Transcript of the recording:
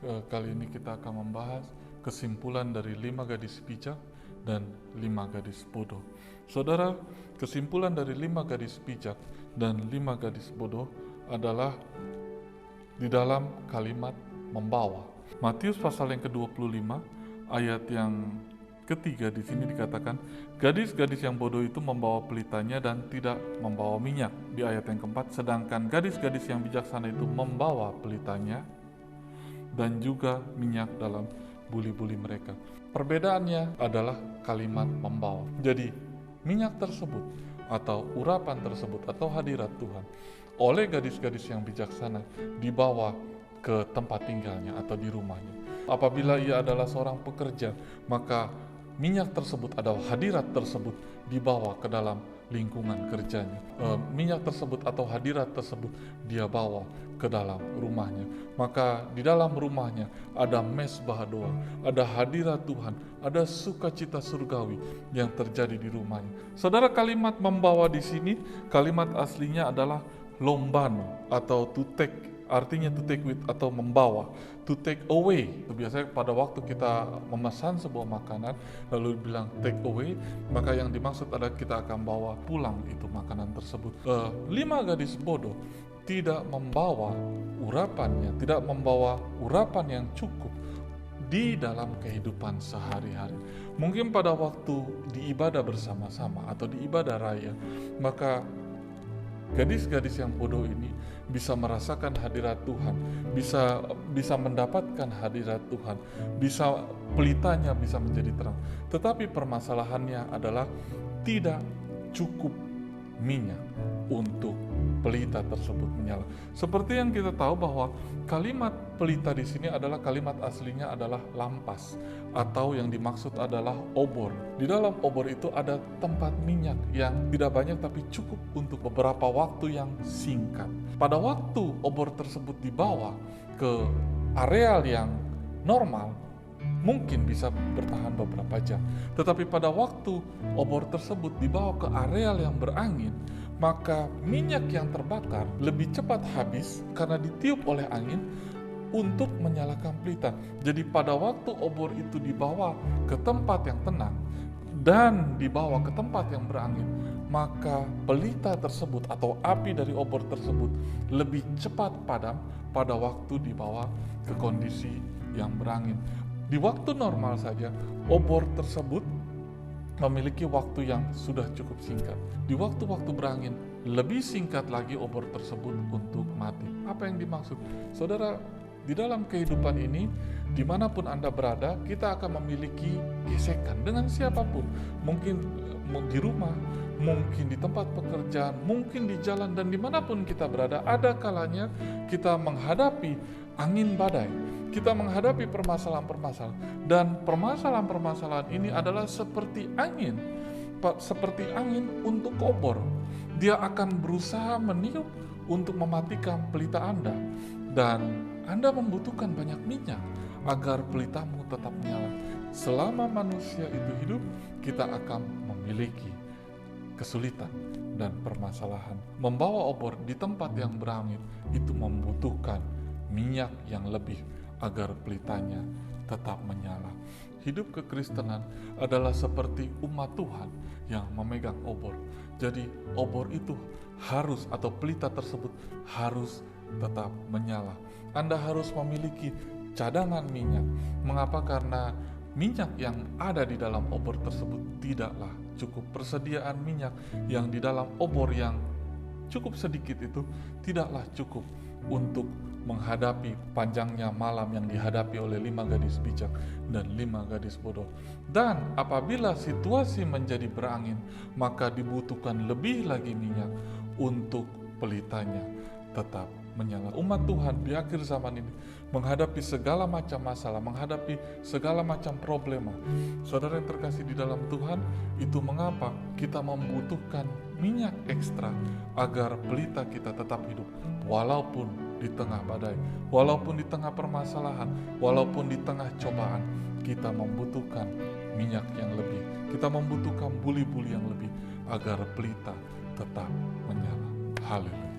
Kali ini kita akan membahas kesimpulan dari 5 gadis bijak dan 5 gadis bodoh. Saudara, kesimpulan dari 5 gadis bijak dan 5 gadis bodoh adalah di dalam kalimat membawa. Matius pasal yang ke-25 ayat yang ketiga di sini dikatakan, gadis-gadis yang bodoh itu membawa pelitanya dan tidak membawa minyak. Di ayat yang keempat, sedangkan gadis-gadis yang bijaksana itu membawa pelitanya dan juga minyak dalam buli-buli mereka. Perbedaannya adalah kalimat membawa. Jadi, minyak tersebut atau urapan tersebut atau hadirat Tuhan oleh gadis-gadis yang bijaksana dibawa ke tempat tinggalnya atau di rumahnya. Apabila ia adalah seorang pekerja, maka minyak tersebut atau hadirat tersebut dibawa ke dalam lingkungan kerjanya. Minyak tersebut atau hadirat tersebut dia bawa ke dalam rumahnya. Maka di dalam rumahnya ada mesbah doa, ada hadirat Tuhan, ada sukacita surgawi yang terjadi di rumahnya. Saudara, kalimat membawa di sini, kalimat aslinya adalah lombano atau to take, artinya to take with atau membawa, to take away. Biasanya pada waktu kita memesan sebuah makanan lalu bilang take away, maka yang dimaksud adalah kita akan bawa pulang itu makanan tersebut. 5 gadis bodoh tidak membawa urapannya, tidak membawa urapan yang cukup di dalam kehidupan sehari-hari. Mungkin pada waktu di ibadah bersama-sama atau di ibadah raya, maka gadis-gadis yang bodoh ini bisa merasakan hadirat Tuhan, bisa mendapatkan hadirat Tuhan, bisa pelitanya bisa menjadi terang. Tetapi permasalahannya adalah tidak cukup minyak untuk pelita tersebut menyala. Seperti yang kita tahu bahwa kalimat pelita di sini adalah kalimat aslinya adalah lampas atau yang dimaksud adalah obor. Di dalam obor itu ada tempat minyak yang tidak banyak tapi cukup untuk beberapa waktu yang singkat. Pada waktu obor tersebut dibawa ke areal yang normal, mungkin bisa bertahan beberapa jam. Tetapi pada waktu obor tersebut dibawa ke areal yang berangin, maka minyak yang terbakar lebih cepat habis karena ditiup oleh angin untuk menyalakan pelita. Jadi pada waktu obor itu dibawa ke tempat yang tenang dan dibawa ke tempat yang berangin, maka pelita tersebut atau api dari obor tersebut lebih cepat padam pada waktu dibawa ke kondisi yang berangin. Di waktu normal saja, obor tersebut memiliki waktu yang sudah cukup singkat. Di waktu-waktu berangin, lebih singkat lagi obor tersebut untuk mati. Apa yang dimaksud? Saudara, di dalam kehidupan ini, dimanapun Anda berada, kita akan memiliki gesekan dengan siapapun. Mungkin di rumah, mungkin di tempat pekerjaan, mungkin di jalan, dan dimanapun kita berada, ada kalanya kita menghadapi angin badai. Kita menghadapi permasalahan-permasalahan, dan permasalahan-permasalahan ini adalah seperti angin untuk obor. Dia akan berusaha meniup untuk mematikan pelita Anda, dan Anda membutuhkan banyak minyak agar pelitamu tetap menyala. Selama manusia itu hidup, kita akan memiliki kesulitan dan permasalahan. Membawa obor di tempat yang berangin itu membutuhkan minyak yang lebih agar pelitanya tetap menyala. Hidup kekristenan adalah seperti umat Tuhan yang memegang obor. Jadi obor itu harus, atau pelita tersebut harus tetap menyala. Anda harus memiliki cadangan minyak. Mengapa? Karena minyak yang ada di dalam obor tersebut tidaklah cukup. Persediaan minyak yang di dalam obor yang cukup sedikit itu tidaklah cukup untuk menghadapi panjangnya malam yang dihadapi oleh 5 gadis bijak dan 5 gadis bodoh. Dan apabila situasi menjadi berangin, maka dibutuhkan lebih lagi minyak untuk pelitanya tetap menyala. Umat Tuhan di akhir zaman ini menghadapi segala macam masalah, menghadapi segala macam problema. Saudara yang terkasih di dalam Tuhan, itu mengapa kita membutuhkan minyak ekstra agar pelita kita tetap hidup walaupun di tengah badai, walaupun di tengah permasalahan, walaupun di tengah cobaan. Kita membutuhkan minyak yang lebih, kita membutuhkan buli-buli yang lebih agar pelita tetap menyala. Haleluya.